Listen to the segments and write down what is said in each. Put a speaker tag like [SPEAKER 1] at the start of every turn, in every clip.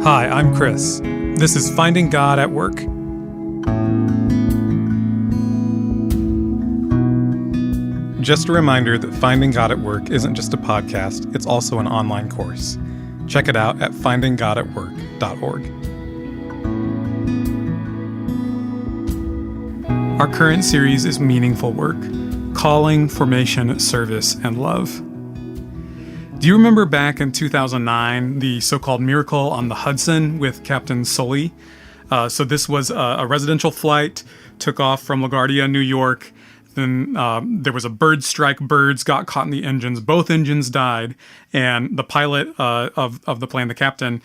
[SPEAKER 1] Hi, I'm Chris. This is Finding God at Work. Just a reminder that Finding God at Work isn't just a podcast, it's also an online course. Check it out at findinggodatwork.org. Our current series is Meaningful Work, Calling, Formation, Service, and Love. Do you remember back in 2009, the so-called miracle on the Hudson with Captain Sully? So this was a residential flight, took off from LaGuardia, New York. Then there was a bird strike. Birds got caught in the engines. Both engines died. And the pilot of the plane, the captain,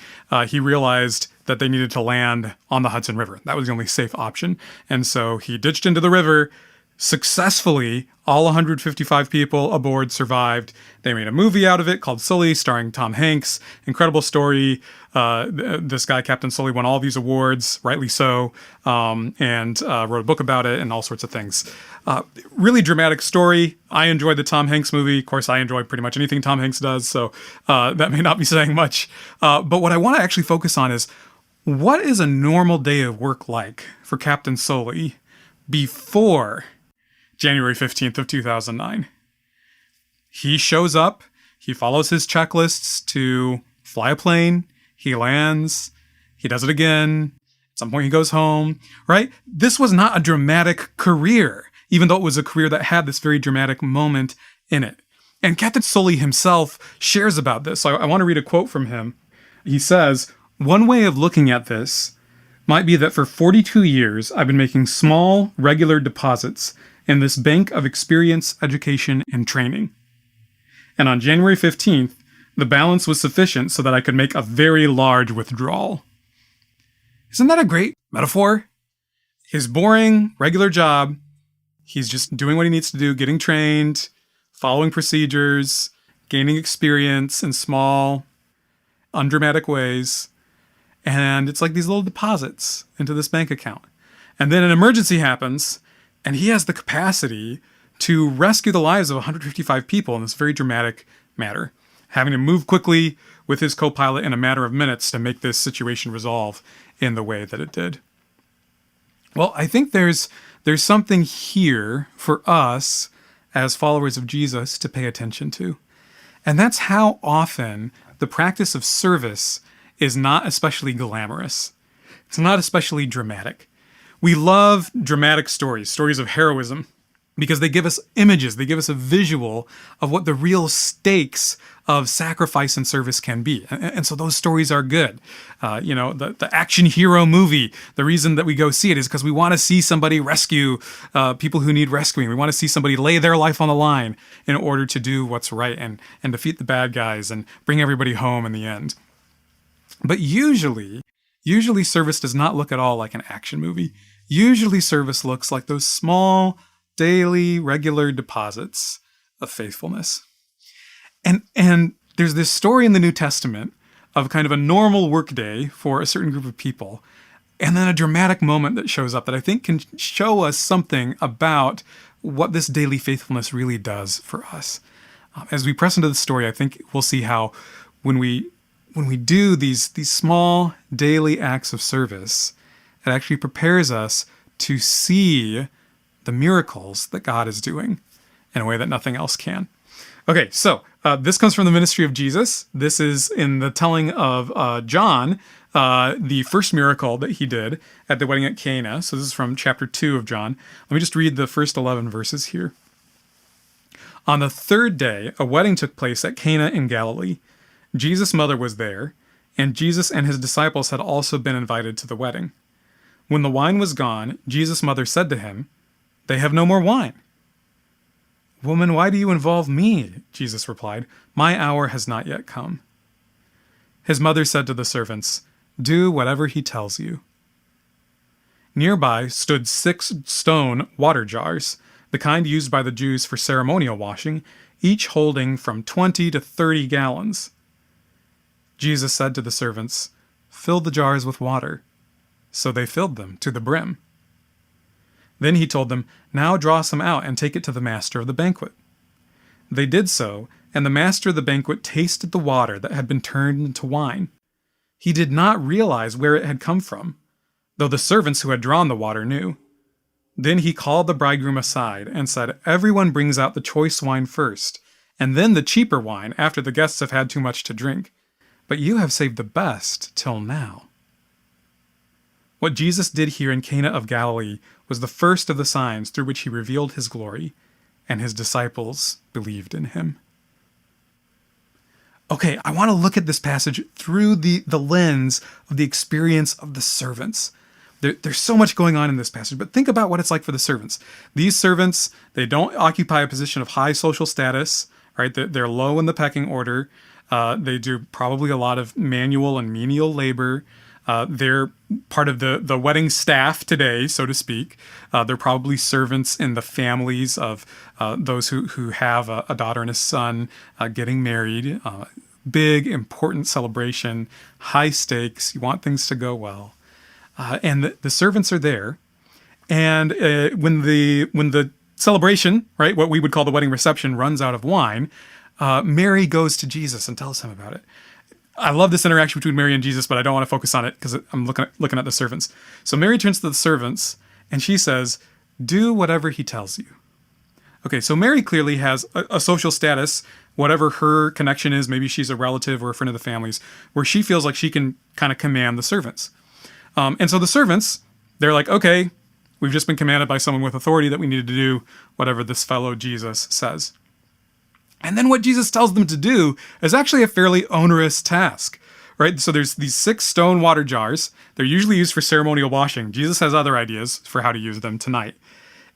[SPEAKER 1] he realized that they needed to land on the Hudson River. That was the only safe option. And so he ditched into the river. Successfully, all 155 people aboard survived. They made a movie out of it called Sully, starring Tom Hanks. Incredible story. This guy, Captain Sully, won all these awards, rightly so, and wrote a book about it and all sorts of things. Really dramatic story. I enjoyed the Tom Hanks movie. Of course, I enjoy pretty much anything Tom Hanks does, so that may not be saying much. But what I want to actually focus on is, what is a normal day of work like for Captain Sully before January 15th of 2009. He shows up, he follows his checklists to fly a plane, he lands, he does it again, at some point he goes home, right? This was not a dramatic career, even though it was a career that had this very dramatic moment in it. And Captain Sully himself shares about this. So I want to read a quote from him. He says, "One way of looking at this might be that for 42 years, I've been making small, regular deposits in this bank of experience, education, and training. And on January 15th, the balance was sufficient so that I could make a very large withdrawal." Isn't that a great metaphor? His boring, regular job, he's just doing what he needs to do, getting trained, following procedures, gaining experience in small, undramatic ways. And it's like these little deposits into this bank account. And then an emergency happens, and he has the capacity to rescue the lives of 155 people in this very dramatic matter, having to move quickly with his co-pilot in a matter of minutes to make this situation resolve in the way that it did. Well, I think there's something here for us as followers of Jesus to pay attention to. And that's how often the practice of service is not especially glamorous. It's not especially dramatic. We love dramatic stories of heroism, because they give us images, they give us a visual of what the real stakes of sacrifice and service can be. And so those stories are good. The action hero movie, the reason that we go see it is because we want to see somebody rescue people who need rescuing. We want to see somebody lay their life on the line in order to do what's right and defeat the bad guys and bring everybody home in the end. But usually service does not look at all like an action movie. Usually service looks like those small, daily, regular deposits of faithfulness. And there's this story in the New Testament of kind of a normal workday for a certain group of people, and then a dramatic moment that shows up that I think can show us something about what this daily faithfulness really does for us. As we press into the story, I think we'll see how when we do these small daily acts of service, it actually prepares us to see the miracles that God is doing in a way that nothing else can. Okay, so this comes from the ministry of Jesus. This is in the telling of John, the first miracle that he did at the wedding at Cana. So this is from chapter 2 of John. Let me just read the first 11 verses here. "On the third day, a wedding took place at Cana in Galilee. Jesus' mother was there, and Jesus and his disciples had also been invited to the wedding. When the wine was gone, Jesus' mother said to him, 'They have no more wine.' 'Woman, why do you involve me?' Jesus replied. 'My hour has not yet come.' His mother said to the servants, 'Do whatever he tells you.' Nearby stood 6 stone water jars, the kind used by the Jews for ceremonial washing, each holding from 20 to 30 gallons. Jesus said to the servants, 'Fill the jars with water.' So they filled them to the brim. Then he told them, 'Now draw some out and take it to the master of the banquet.' They did so, and the master of the banquet tasted the water that had been turned into wine. He did not realize where it had come from, though the servants who had drawn the water knew. Then he called the bridegroom aside and said, "Everyone brings out the choice wine first, and then the cheaper wine after the guests have had too much to drink. But you have saved the best till now." What Jesus did here in Cana of Galilee was the first of the signs through which he revealed his glory, and his disciples believed in him. Okay, I want to look at this passage through the lens of the experience of the servants. There's so much going on in this passage, but think about what it's like for the servants. These servants, they don't occupy a position of high social status, right? They're low in the pecking order. They do probably a lot of manual and menial labor. They're part of the wedding staff today, so to speak. They're probably servants in the families of those who have a daughter and a son getting married. Big, important celebration, high stakes. You want things to go well. And the servants are there. And when the celebration, right, what we would call the wedding reception, runs out of wine, Mary goes to Jesus and tells him about it. I love this interaction between Mary and Jesus, but I don't want to focus on it because I'm looking at the servants. So Mary turns to the servants and she says, "Do whatever he tells you." Okay, so Mary clearly has a social status, whatever her connection is, maybe she's a relative or a friend of the family's, where she feels like she can kind of command the servants. And so the servants, they're like, okay, we've just been commanded by someone with authority that we needed to do whatever this fellow Jesus says. And then what Jesus tells them to do is actually a fairly onerous task, right? So there's these 6 stone water jars. They're usually used for ceremonial washing. Jesus has other ideas for how to use them tonight.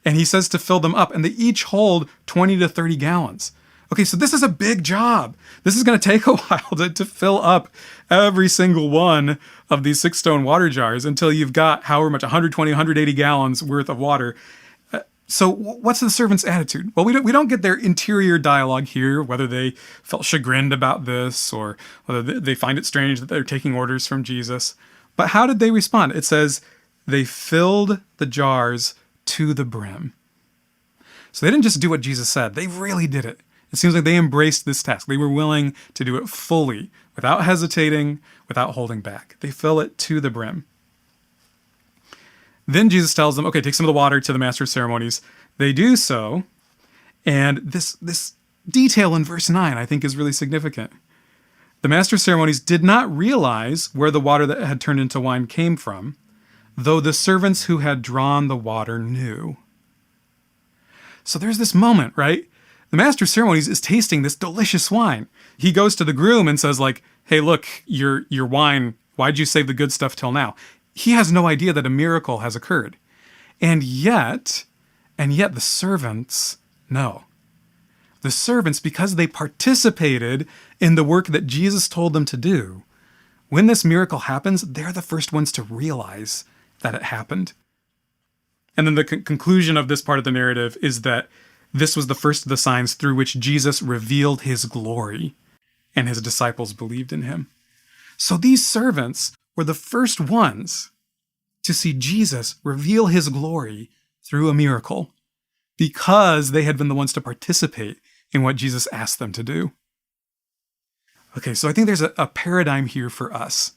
[SPEAKER 1] And he says to fill them up, and they each hold 20 to 30 gallons. Okay, so this is a big job. This is going to take a while to fill up every single one of these 6 stone water jars until you've got however much, 120, 180 gallons worth of water. So what's the servants' attitude? Well, we don't get their interior dialogue here, whether they felt chagrined about this or whether they find it strange that they're taking orders from Jesus. But how did they respond? It says they filled the jars to the brim. So they didn't just do what Jesus said. They really did it. It seems like they embraced this task. They were willing to do it fully, without hesitating, without holding back. They fill it to the brim. Then Jesus tells them, okay, take some of the water to the master of ceremonies. They do so. And this detail in verse 9, I think, is really significant. The master of ceremonies did not realize where the water that had turned into wine came from, though the servants who had drawn the water knew. So there's this moment, right? The master of ceremonies is tasting this delicious wine. He goes to the groom and says, like, hey, look, your wine, why'd you save the good stuff till now? He has no idea that a miracle has occurred. And yet the servants know. The servants, because they participated in the work that Jesus told them to do, when this miracle happens, they're the first ones to realize that it happened. And then the conclusion of this part of the narrative is that this was the first of the signs through which Jesus revealed his glory, and his disciples believed in him. So these servants were the first ones to see Jesus reveal his glory through a miracle because they had been the ones to participate in what Jesus asked them to do. Okay, so I think there's a paradigm here for us.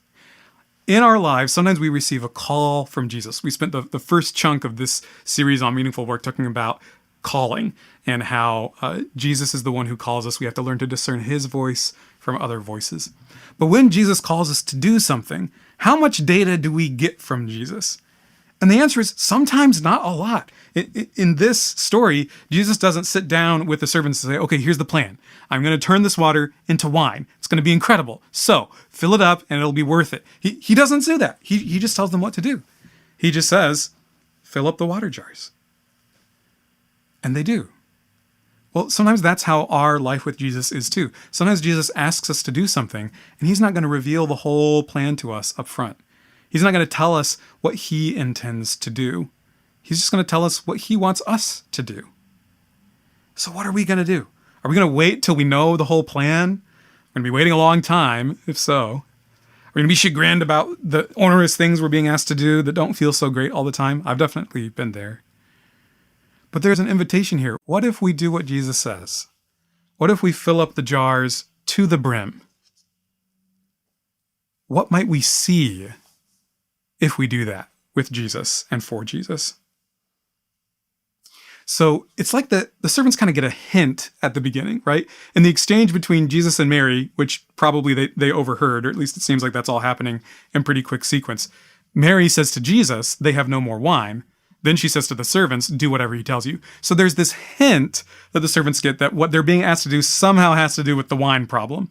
[SPEAKER 1] In our lives, sometimes we receive a call from Jesus. We spent the first chunk of this series on meaningful work talking about calling and how Jesus is the one who calls us. We have to learn to discern his voice from other voices. But when Jesus calls us to do something, how much data do we get from Jesus? And the answer is sometimes not a lot. In this story, Jesus doesn't sit down with the servants and say, okay, here's the plan. I'm going to turn this water into wine. It's going to be incredible. So fill it up and it'll be worth it. He doesn't do that. He just tells them what to do. He just says, fill up the water jars. And they do. Well, sometimes that's how our life with Jesus is too. Sometimes Jesus asks us to do something, and he's not going to reveal the whole plan to us up front. He's not going to tell us what he intends to do. He's just going to tell us what he wants us to do. So what are we going to do? Are we going to wait till we know the whole plan? We're going to be waiting a long time, if so. We're going to be chagrined about the onerous things we're being asked to do that don't feel so great all the time. I've definitely been there. But there's an invitation here. What if we do what Jesus says? What if we fill up the jars to the brim? what might we see if we do that with Jesus and for Jesus? So it's like the servants kind of get a hint at the beginning, right? In the exchange between Jesus and Mary, which probably they overheard, or at least it seems like that's all happening in pretty quick sequence. Mary says to Jesus, they have no more wine. Then she says to the servants, do whatever he tells you. So there's this hint that the servants get that what they're being asked to do somehow has to do with the wine problem.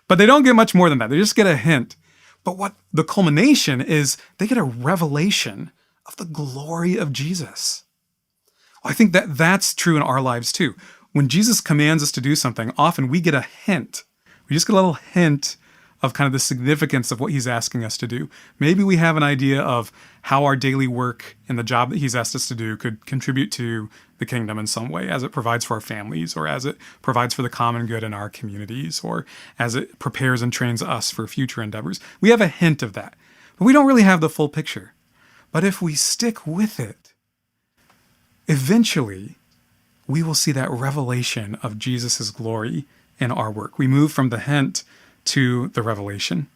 [SPEAKER 1] But they don't get much more than that. They just get a hint. But what the culmination is, they get a revelation of the glory of Jesus. I think that that's true in our lives too. When Jesus commands us to do something, often we get a hint. We just get a little hint of kind of the significance of what he's asking us to do. Maybe we have an idea of how our daily work and the job that he's asked us to do could contribute to the kingdom in some way, as it provides for our families, or as it provides for the common good in our communities, or as it prepares and trains us for future endeavors. We have a hint of that, but we don't really have the full picture. But if we stick with it, eventually we will see that revelation of Jesus' glory in our work. We move from the hint to the revelation.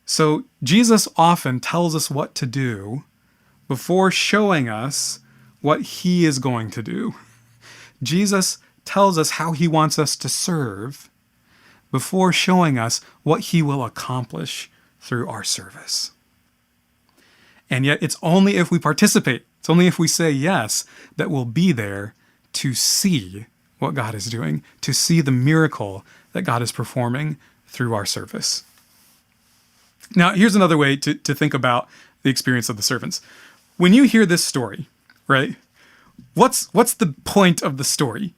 [SPEAKER 1] So Jesus often tells us what to do before showing us what he is going to do. Jesus tells us how he wants us to serve before showing us what he will accomplish through our service. And yet it's only if we participate, it's only if we say yes, that we'll be there to see what God is doing, to see the miracle that God is performing through our service. Now, here's another way to think about the experience of the servants. When you hear this story, right, what's the point of the story?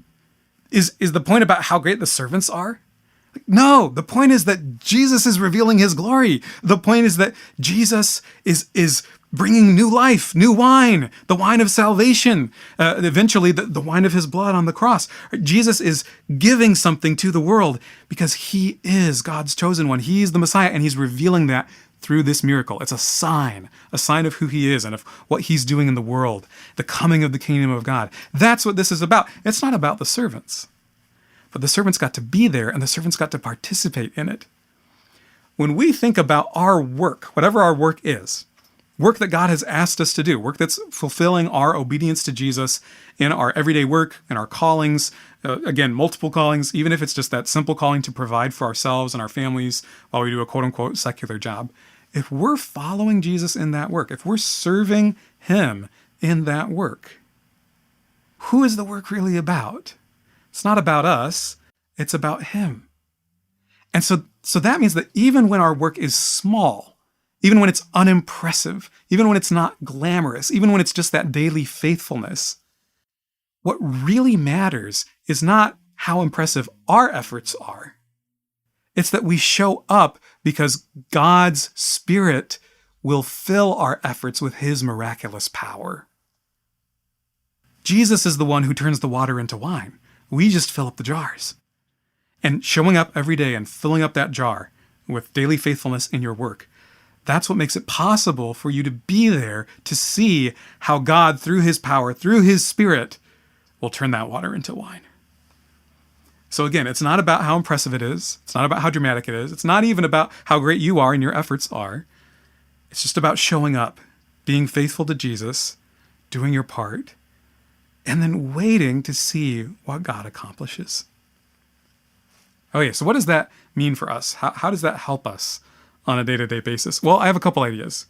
[SPEAKER 1] Is the point about how great the servants are? No, the point is that Jesus is revealing his glory. The point is that Jesus is bringing new life, new wine, the wine of salvation, eventually the wine of his blood on the cross. Jesus is giving something to the world because he is God's chosen one. He's the Messiah, and he's revealing that through this miracle. It's a sign of who he is and of what he's doing in the world, the coming of the kingdom of God. That's what this is about. It's not about the servants, but the servants got to be there and the servants got to participate in it. When we think about our work, whatever our work is, work that God has asked us to do, work that's fulfilling our obedience to Jesus in our everyday work, in our callings, again, multiple callings, even if it's just that simple calling to provide for ourselves and our families while we do a quote-unquote secular job. If we're following Jesus in that work, if we're serving him in that work, who is the work really about? It's not about us, it's about him. And so that means that even when our work is small, even when it's unimpressive, even when it's not glamorous, even when it's just that daily faithfulness, what really matters is not how impressive our efforts are. It's that we show up because God's Spirit will fill our efforts with his miraculous power. Jesus is the one who turns the water into wine. We just fill up the jars. And showing up every day and filling up that jar with daily faithfulness in your work, that's what makes it possible for you to be there to see how God, through his power, through his Spirit, will turn that water into wine. So again, it's not about how impressive it is. It's not about how dramatic it is. It's not even about how great you are and your efforts are. It's just about showing up, being faithful to Jesus, doing your part, and then waiting to see what God accomplishes. Okay, so what does that mean for us? How does that help us on a day-to-day basis? Well, I have a couple ideas.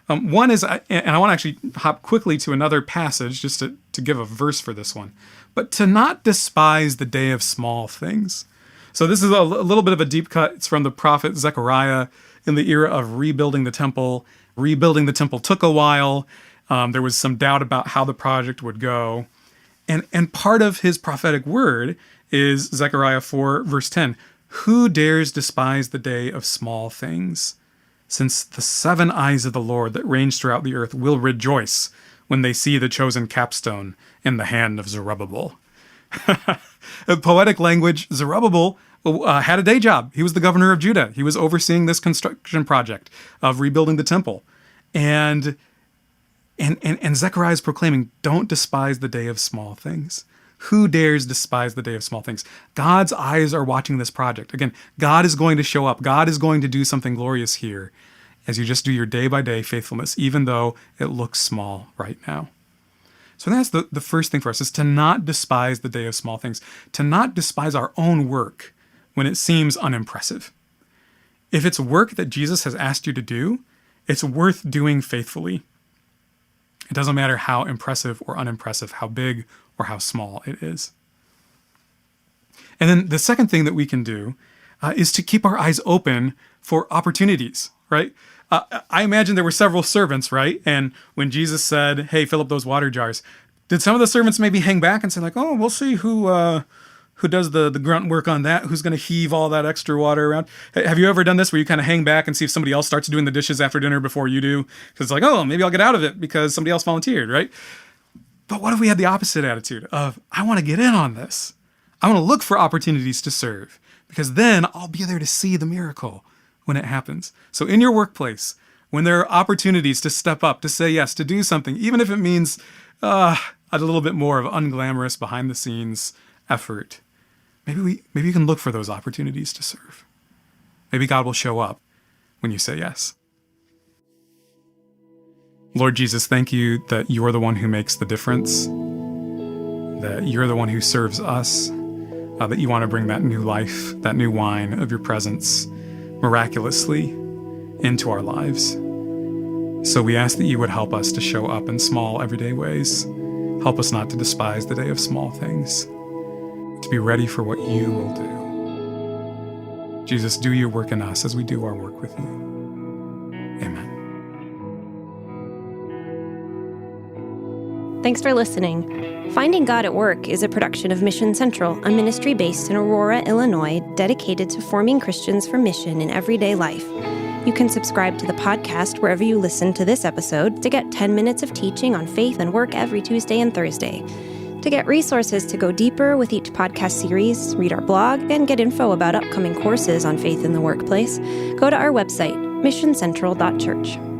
[SPEAKER 1] One is, and I want to actually hop quickly to another passage just to give a verse for this one, but to not despise the day of small things. So this is a little bit of a deep cut. It's from the prophet Zechariah in the era of rebuilding the temple. Rebuilding the temple took a while. There was some doubt about how the project would go. And part of his prophetic word is Zechariah 4, verse 10. Who dares despise the day of small things? Since the 7 eyes of the Lord that range throughout the earth will rejoice when they see the chosen capstone in the hand of Zerubbabel. In poetic language, Zerubbabel had a day job. He was the governor of Judah. He was overseeing this construction project of rebuilding the temple. And Zechariah is proclaiming, don't despise the day of small things. Who dares despise the day of small things? God's eyes are watching this project. Again, God is going to show up. God is going to do something glorious here as you just do your day-by-day faithfulness, even though it looks small right now. So that's the first thing for us, is to not despise the day of small things, to not despise our own work when it seems unimpressive. If it's work that Jesus has asked you to do, it's worth doing faithfully. It doesn't matter how impressive or unimpressive, how big or how small it is. And then the second thing that we can do is to keep our eyes open for opportunities, right? I imagine there were several servants, right? And when Jesus said, hey, fill up those water jars, did some of the servants maybe hang back and say like, oh, we'll see who does the grunt work on that? Who's going to heave all that extra water around? Have you ever done this where you kind of hang back and see if somebody else starts doing the dishes after dinner before you do? Because it's like, oh, maybe I'll get out of it because somebody else volunteered, right? But what if we had the opposite attitude of, I want to get in on this. I want to look for opportunities to serve because then I'll be there to see the miracle when it happens. So in your workplace, when there are opportunities to step up, to say yes, to do something, even if it means a little bit more of unglamorous behind the scenes effort, maybe you can look for those opportunities to serve. Maybe God will show up when you say yes. Lord Jesus, thank you that you're the one who makes the difference, that you're the one who serves us, that you want to bring that new life, that new wine of your presence miraculously into our lives. So we ask that you would help us to show up in small, everyday ways. Help us not to despise the day of small things, to be ready for what you will do. Jesus, do your work in us as we do our work with you. Amen.
[SPEAKER 2] Thanks for listening. Finding God at Work is a production of Mission Central, a ministry based in Aurora, Illinois, dedicated to forming Christians for mission in everyday life. You can subscribe to the podcast wherever you listen to this episode to get 10 minutes of teaching on faith and work every Tuesday and Thursday. To get resources to go deeper with each podcast series, read our blog, and get info about upcoming courses on faith in the workplace, go to our website, missioncentral.church.